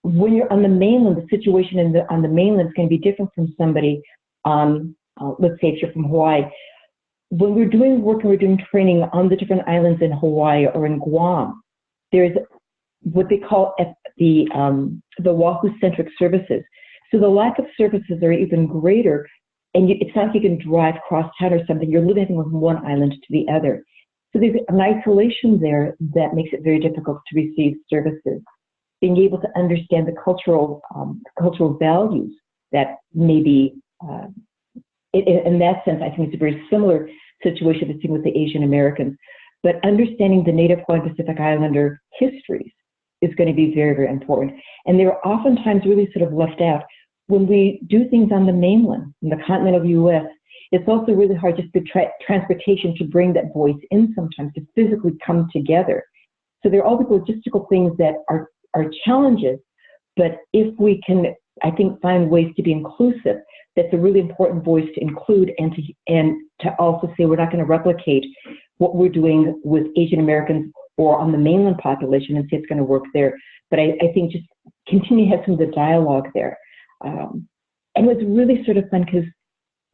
When you're on the mainland, the situation on the mainland is going to be different from somebody on, let's say if you're from Hawaii. When we're doing work and we're doing training on the different islands in Hawaii or in Guam, there's what they call the Oahu-centric services. So the lack of services are even greater, and it's not like you can drive cross town or something. You're living from one island to the other. So there's an isolation there that makes it very difficult to receive services. Being able to understand the cultural values that maybe, in that sense, I think it's a very similar situation that's seen with the Asian Americans. But understanding the Native Hawaiian Pacific Islander histories is going to be very, very important. And they're oftentimes really sort of left out. When we do things on the mainland, in the continental U.S., it's also really hard just the transportation to bring that voice in sometimes, to physically come together. So there are all these logistical things that are challenges, but if we can, I think, find ways to be inclusive, that's a really important voice to include, and to also say we're not going to replicate what we're doing with Asian Americans or on the mainland population and say it's going to work there. But I think just continue to have some of the dialogue there. And it was really sort of fun because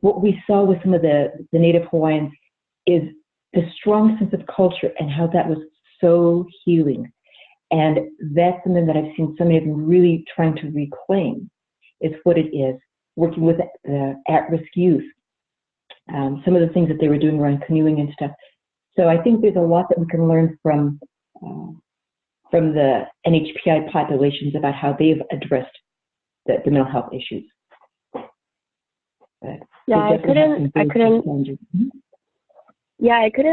what we saw with some of the Native Hawaiians is the strong sense of culture and how that was so healing. And that's something that I've seen so many of them really trying to reclaim, is what it is, working with at-risk youth, some of the things that they were doing around canoeing and stuff. So I think there's a lot that we can learn from the NHPI populations about how they've addressed the mental health issues. But yeah, I couldn't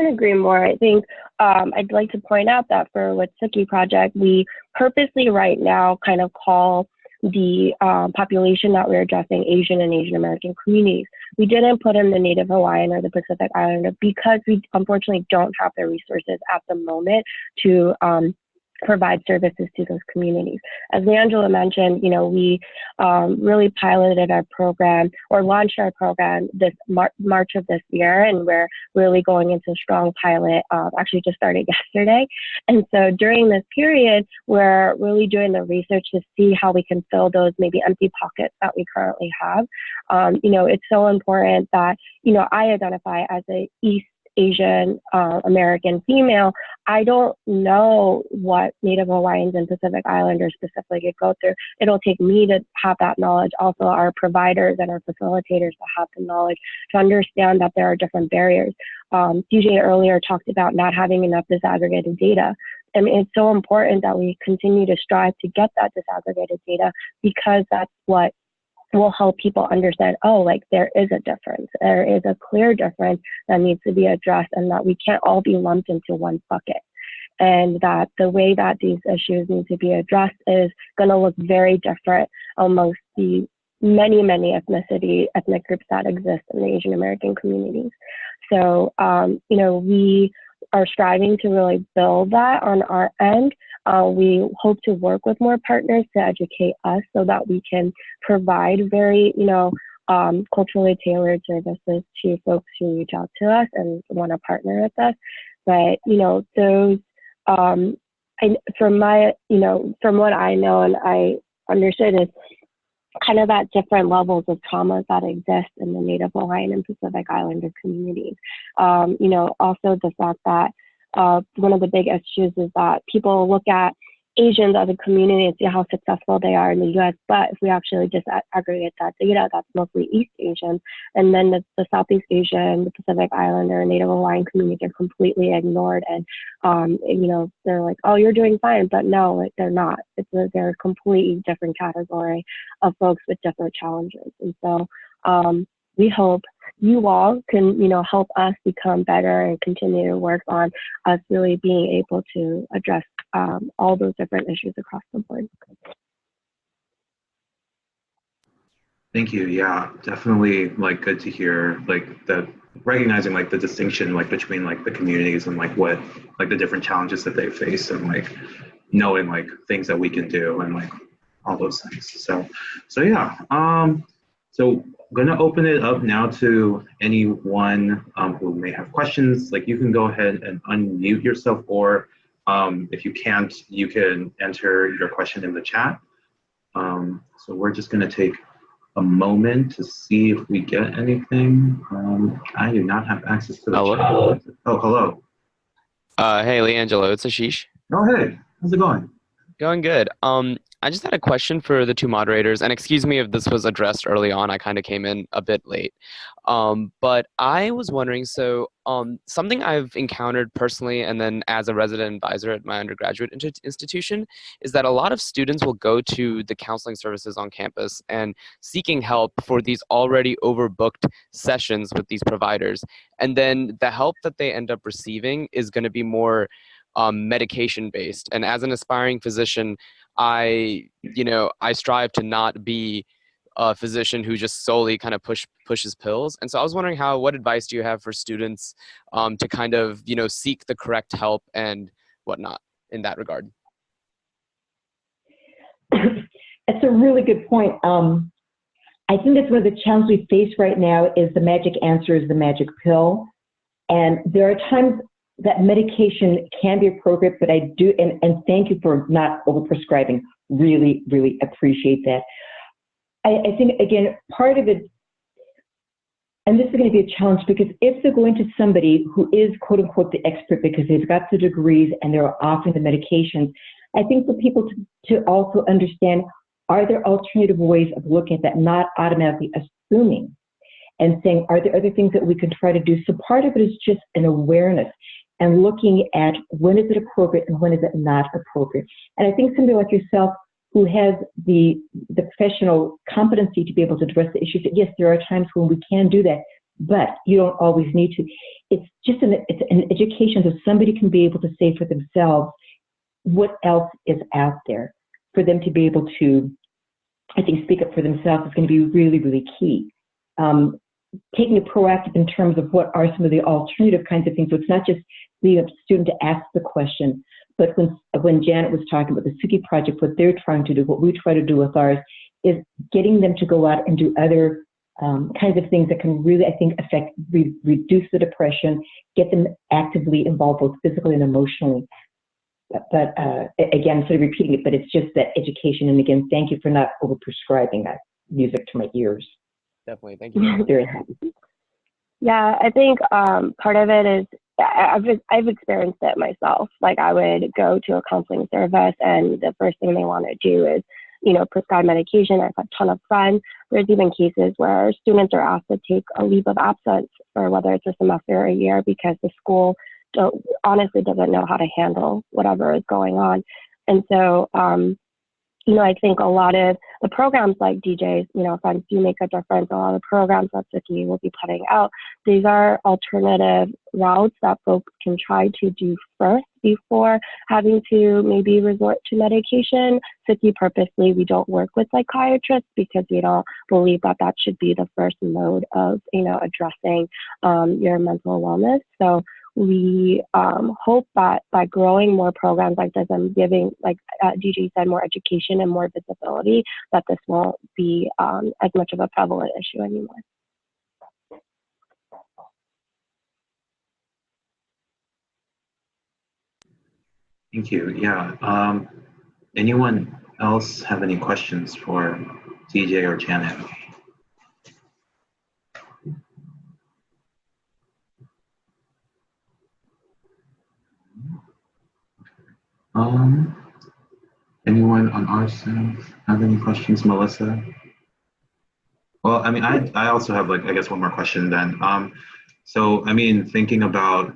agree more. I think I'd like to point out that for Wet'suki Project, we purposely right now kind of call the population that we're addressing Asian and Asian American communities. We didn't put in the Native Hawaiian or the Pacific Islander because we unfortunately don't have the resources at the moment to provide services to those communities. As Angela mentioned, we really piloted our program or launched our program this March of this year, and we're really going into strong pilot, actually just started yesterday. And so during this period, we're really doing the research to see how we can fill those maybe empty pockets that we currently have. It's so important that, I identify as a East Asian American female. I don't know what Native Hawaiians and Pacific Islanders specifically go through. It'll take me to have that knowledge, also our providers and our facilitators to have the knowledge to understand that there are different barriers. DJ earlier talked about not having enough disaggregated data. I mean, it's so important that we continue to strive to get that disaggregated data, because that's what will help people understand, there is a difference. There is a clear difference that needs to be addressed, and that we can't all be lumped into one bucket. And that the way that these issues need to be addressed is going to look very different amongst the many, many ethnic groups that exist in the Asian American communities. So, we are striving to really build that on our end. We hope to work with more partners to educate us so that we can provide very, culturally tailored services to folks who reach out to us and want to partner with us. But, those, from what I know and I understood, is kind of at different levels of traumas that exist in the Native Hawaiian and Pacific Islander communities. Also the fact that one of the big issues is that people look at Asians as a community and see how successful they are in the U.S., but if we actually just aggregate that data, that's mostly East Asian, and then the Southeast Asian, the Pacific Islander, and Native Hawaiian communities are completely ignored, and they're like, oh, you're doing fine, but no, they're not. They're a completely different category of folks with different challenges, and so we hope you all can, help us become better and continue to work on us really being able to address all those different issues across the board. Thank you. Yeah, definitely good to hear the recognizing the distinction between the communities and what the different challenges that they face, and knowing things that we can do and all those things. So yeah. So I'm going to open it up now to anyone who may have questions. You can go ahead and unmute yourself, or if you can't, you can enter your question in the chat. So we're just going to take a moment to see if we get anything. I do not have access to the chat. Oh, hello. Hey, Leangelo, it's Ashish. Oh, hey, how's it going? Going good. I just had a question for the two moderators, and excuse me if this was addressed early on. I kind of came in a bit late. But I was wondering, something I've encountered personally and then as a resident advisor at my undergraduate institution is that a lot of students will go to the counseling services on campus and seeking help for these already overbooked sessions with these providers. And then the help that they end up receiving is going to be more medication based. And as an aspiring physician, I strive to not be a physician who just solely kind of pushes pills. And so I was wondering what advice do you have for students to kind of, seek the correct help and whatnot in that regard? It's a really good point. I think that's one of the challenges we face right now is the magic answer is the magic pill. And there are times that medication can be appropriate, but I do, and thank you for not overprescribing. Really, really appreciate that. I think, again, part of it, and this is going to be a challenge, because if they're going to somebody who is, quote unquote, the expert because they've got the degrees and they're offering the medications, I think for people to also understand, are there alternative ways of looking at that, not automatically assuming and saying, are there other things that we can try to do? So part of it is just an awareness and looking at when is it appropriate and when is it not appropriate. And I think somebody like yourself who has the professional competency to be able to address the issues, yes, there are times when we can do that, but you don't always need to. It's just an education so somebody can be able to say for themselves what else is out there for them to be able to, I think, speak up for themselves is going to be really, really key. Taking a proactive in terms of what are some of the alternative kinds of things. So it's not just the student to ask the question, But when Janet was talking about the Suki Project, what they're trying to do, what we try to do with ours, is getting them to go out and do other kinds of things that can really, I think, reduce the depression, get them actively involved both physically and emotionally. But again, sort of repeating it, but it's just that education. And again, thank you for not overprescribing that music to my ears. Definitely, thank you. Very happy. Yeah, I think part of it is I've experienced it myself. Like I would go to a counseling service, and the first thing they want to do is, prescribe medication. I've had a ton of friends. There's even cases where students are asked to take a leave of absence for whether it's a semester or a year because the school honestly doesn't know how to handle whatever is going on. And so, I think a lot of the programs like DJs, Friends Do Make a Difference, a lot of programs that Suki will be putting out, these are alternative routes that folks can try to do first before having to maybe resort to medication. Suki purposely, we don't work with psychiatrists because we don't believe that that should be the first mode of, addressing your mental wellness. So we hope that by growing more programs like this and giving, like DJ said, more education and more visibility, that this won't be as much of a prevalent issue anymore. Thank you. Yeah. Anyone else have any questions for DJ or Janet? Anyone on our side have any questions, Melissa? Well, I mean, I also have I guess one more question then. So, I mean, thinking about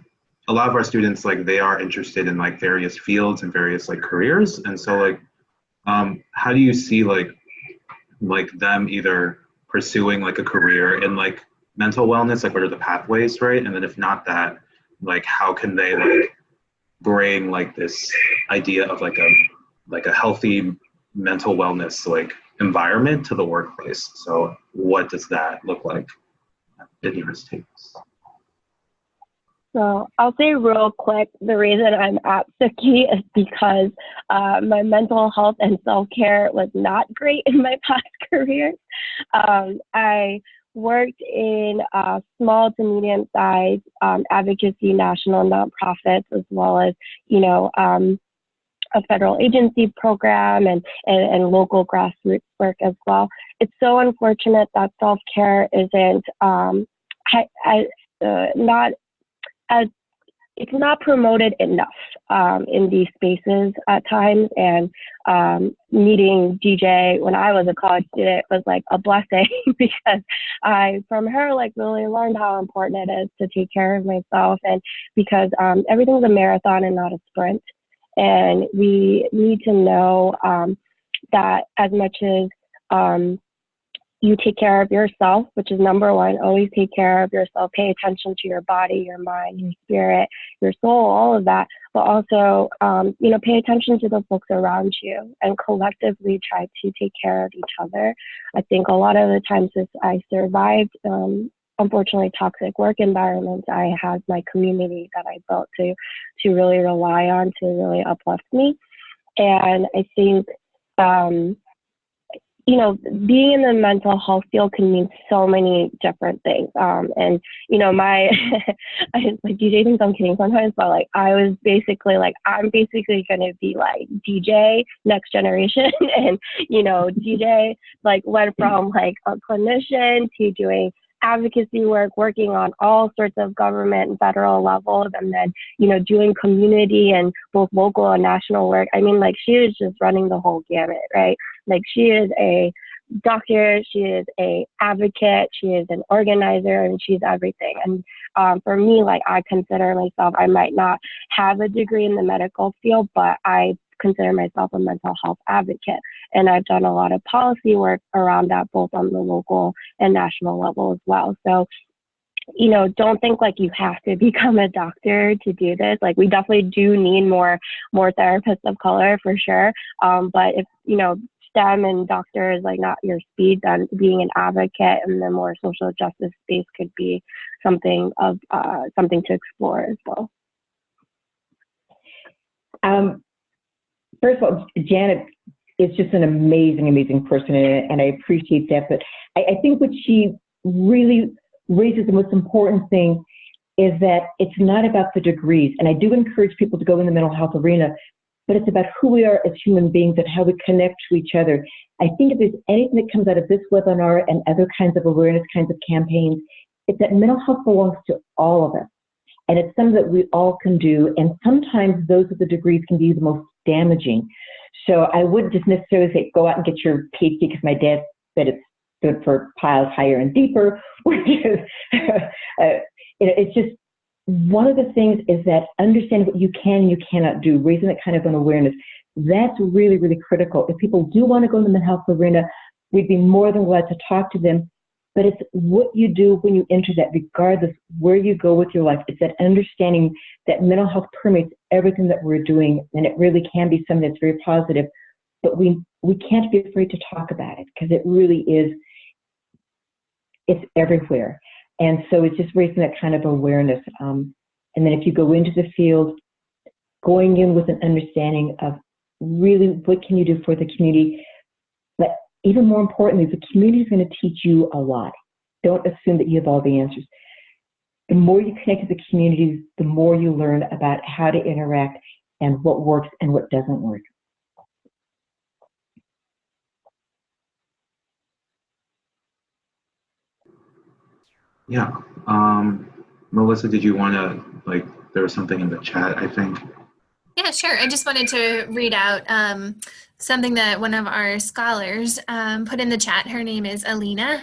a lot of our students, they are interested in various fields and various careers. And so how do you see them either pursuing a career in mental wellness, what are the pathways, right? And then if not that, how can they bring this idea of a healthy mental wellness environment to the workplace? So what does that look like in your takes? So I'll say real quick, the reason I'm at Suki is because my mental health and self-care was not great in my past careers. I worked in small to medium-sized advocacy national nonprofits, as well as, a federal agency program and local grassroots work as well. It's so unfortunate that self-care isn't it's not promoted enough in these spaces at times. And meeting DJ when I was a college student was a blessing because I, from her, really learned how important it is to take care of myself, and because everything's a marathon and not a sprint. And we need to know that as much as you take care of yourself, which is number one, always take care of yourself, pay attention to your body, your mind, your spirit, your soul, all of that, but also, pay attention to the folks around you and collectively try to take care of each other. I think a lot of the times as I survived, unfortunately, toxic work environments, I had my community that I built to really rely on, to really uplift me. And I think, being in the mental health field can mean so many different things. And, DJ thinks I'm kidding sometimes, but I was basically I'm basically going to be DJ next generation. And, DJ went from a clinician to doing advocacy work, working on all sorts of government and federal levels, and then, doing community and both local and national work. I mean, she is just running the whole gamut, right? She is a doctor, she is a advocate, she is an organizer, and she's everything. And for me, I consider myself, I might not have a degree in the medical field, but I consider myself a mental health advocate. And I've done a lot of policy work around that, both on the local and national level as well. So, don't think you have to become a doctor to do this. We definitely do need more therapists of color for sure. But if, STEM and doctor is not your speed, then being an advocate in the more social justice space could be something to explore as well. First of all, Janet is just an amazing, amazing person, and I appreciate that. But I think what she really raises, the most important thing, is that it's not about the degrees. And I do encourage people to go in the mental health arena, but it's about who we are as human beings and how we connect to each other. I think if there's anything that comes out of this webinar and other kinds of awareness kinds of campaigns, it's that mental health belongs to all of us. And it's something that we all can do. And sometimes those with the degrees can be the most damaging. So I wouldn't just necessarily say, go out and get your PhD, because my dad said it's good for piles higher and deeper, which is, it's just, one of the things is that understand what you can and you cannot do, raising that kind of an awareness. That's really, really critical. If people do want to go in the mental health arena, we'd be more than glad to talk to them. But it's what you do when you enter that, regardless where you go with your life. It's that understanding that mental health permeates everything that we're doing, and it really can be something that's very positive. But we can't be afraid to talk about it, because it really is, it's everywhere. And so it's just raising that kind of awareness. And then if you go into the field, going in with an understanding of really what can you do for the community. But even more importantly, the community is going to teach you a lot. Don't assume that you have all the answers. The more you connect to the communities, the more you learn about how to interact and what works and what doesn't work. Yeah. Melissa, did you want to, there was something in the chat, I think. Yeah, sure. I just wanted to read out something that one of our scholars put in the chat. Her name is Alina.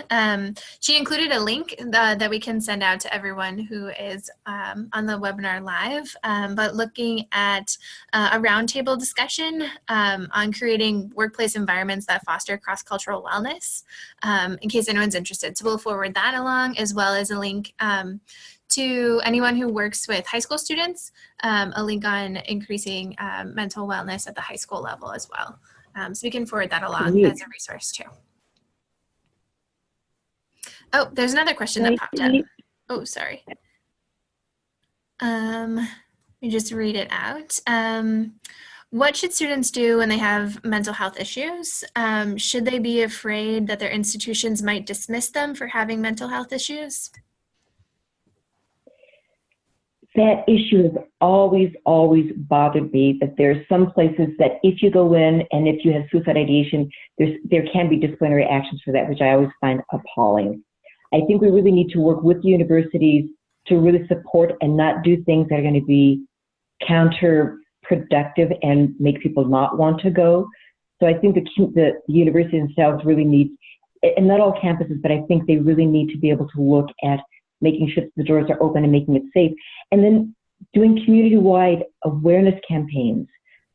She included a link that we can send out to everyone who is on the webinar live, but looking at a roundtable discussion on creating workplace environments that foster cross-cultural wellness, in case anyone's interested. So we'll forward that along, as well as a link to anyone who works with high school students, a link on increasing mental wellness at the high school level as well. So we can forward that along as a resource too. Oh, there's another question that popped up. Oh, sorry. Let me just read it out. What should students do when they have mental health issues? Should they be afraid that their institutions might dismiss them for having mental health issues? That issue has always, always bothered me, that there's some places that if you go in and if you have suicide ideation, there can be disciplinary actions for that, which I always find appalling. I think we really need to work with universities to really support and not do things that are going to be counterproductive and make people not want to go. So I think the universities themselves really need, and not all campuses, but I think they really need to be able to look at making sure that the doors are open and making it safe. And then doing community-wide awareness campaigns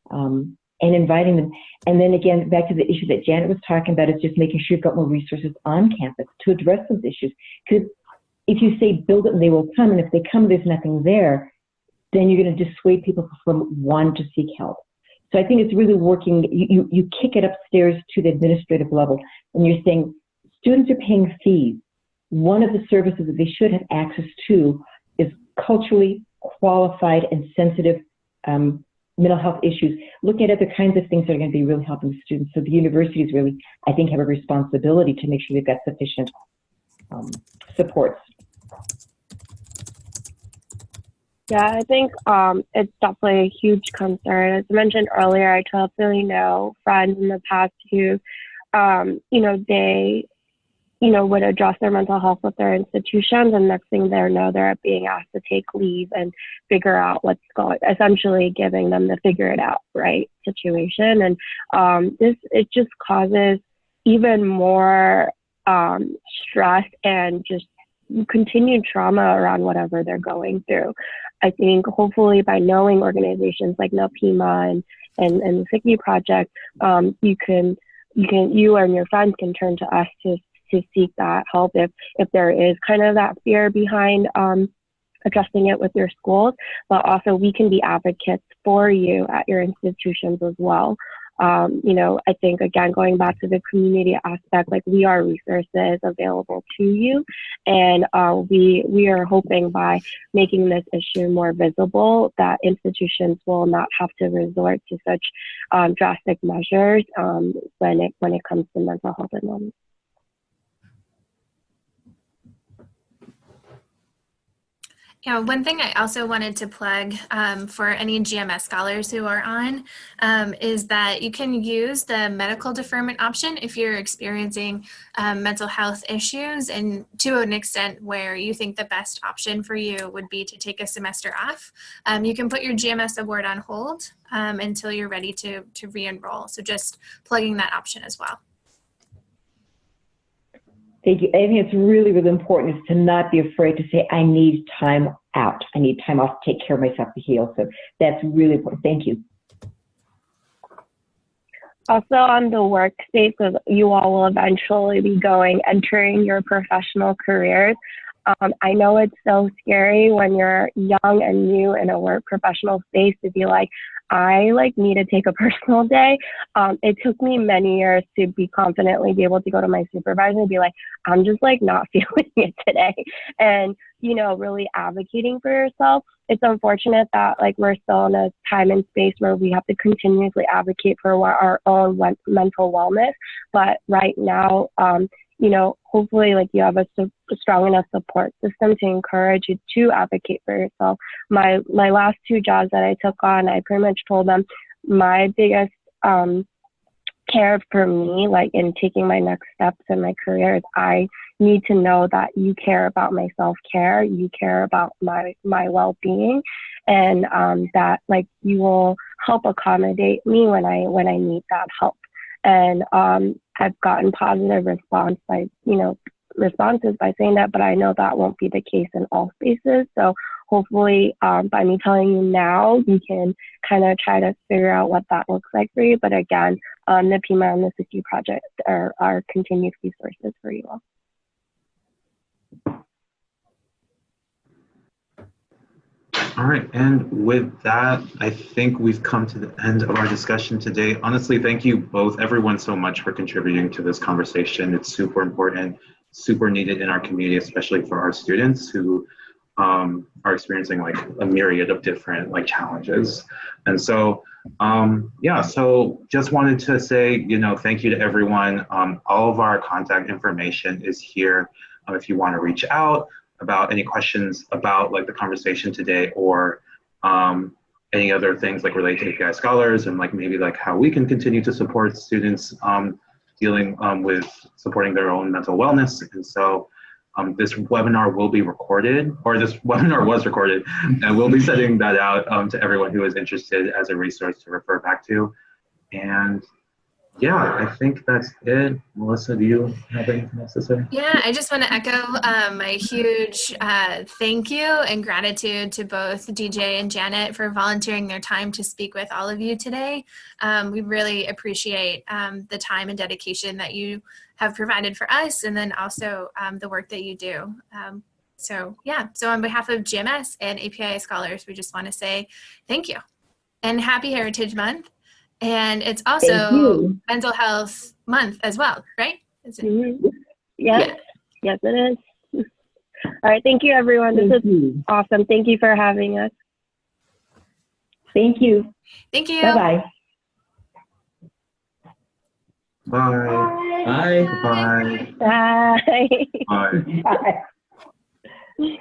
and inviting them. And then again, back to the issue that Janet was talking about, is just making sure you've got more resources on campus to address those issues. Because if you say build it and they will come, and if they come, there's nothing there, then you're going to dissuade people from wanting to seek help. So I think it's really working, you kick it upstairs to the administrative level, and you're saying students are paying fees. One of the services that they should have access to is culturally qualified and sensitive mental health issues. Look at other kinds of things that are going to be really helping students. So the universities really, I think, have a responsibility to make sure they've got sufficient supports. Yeah, I think it's definitely a huge concern. As I mentioned earlier, I totally know friends in the past who, they would address their mental health with their institutions, and next thing they know, they're being asked to take leave and figure out what's going, essentially giving them the figure it out, right, situation. And it just causes even more stress and just continued trauma around whatever they're going through. I think hopefully by knowing organizations like NAPIMA and the Stigma Project, you and your friends can turn to us to seek that help if there is kind of that fear behind addressing it with your schools, but also we can be advocates for you at your institutions as well. I think, again, going back to the community aspect, like, we are resources available to you. And we are hoping by making this issue more visible that institutions will not have to resort to such drastic measures when it comes to mental health and wellness. Yeah, one thing I also wanted to plug for any GMS scholars who are on is that you can use the medical deferment option if you're experiencing mental health issues, and to an extent where you think the best option for you would be to take a semester off. You can put your GMS award on hold until you're ready to re-enroll. So just plugging that option as well. Thank you. I think it's really, really important is to not be afraid to say, I need time out. I need time off to take care of myself to heal. So that's really important. Thank you. Also on the workspace, so you all will eventually be entering your professional careers. I know it's so scary when you're young and new in a professional space to be like, I need to take a personal day. It took me many years to be confidently be able to go to my supervisor and be like, I'm just not feeling it today. And, really advocating for yourself. It's unfortunate that we're still in a time and space where we have to continuously advocate for our own mental wellness. But right now, hopefully you have a strong enough support system to encourage you to advocate for yourself. My last 2 jobs that I took on, I pretty much told them my biggest care for me, in taking my next steps in my career, is I need to know that you care about my self-care, you care about my well-being, and that you will help accommodate me when I need that help. And I've gotten positive responses by saying that, but I know that won't be the case in all spaces. So hopefully by me telling you now, you can kind of try to figure out what that looks like for you. But again, the PMA and the SICU project are continued resources for you all. All right, and with that, I think we've come to the end of our discussion today. Honestly, thank you both, everyone, so much for contributing to this conversation. It's super important, super needed in our community, especially for our students who are experiencing a myriad of different challenges. And so, so just wanted to say, thank you to everyone. All of our contact information is here if you want to reach out about any questions about the conversation today, or any other things related to API scholars, and maybe how we can continue to support students dealing with supporting their own mental wellness. And so this webinar will be recorded, or this webinar was recorded, and we'll be sending that out to everyone who is interested as a resource to refer back to. And yeah, I think that's it. Melissa, do you have anything else to say? Yeah, I just want to echo my huge thank you and gratitude to both DJ and Janet for volunteering their time to speak with all of you today. We really appreciate the time and dedication that you have provided for us, and then also the work that you do. So on behalf of GMS and API scholars, we just want to say thank you and happy Heritage Month. And it's also Mental Health Month as well, right? Is it? Mm-hmm. Yes, it is. All right, thank you, everyone. This is awesome. Thank you for having us. Thank you. Thank you. Bye-bye. Bye. Bye. Bye. Bye. Bye. Bye.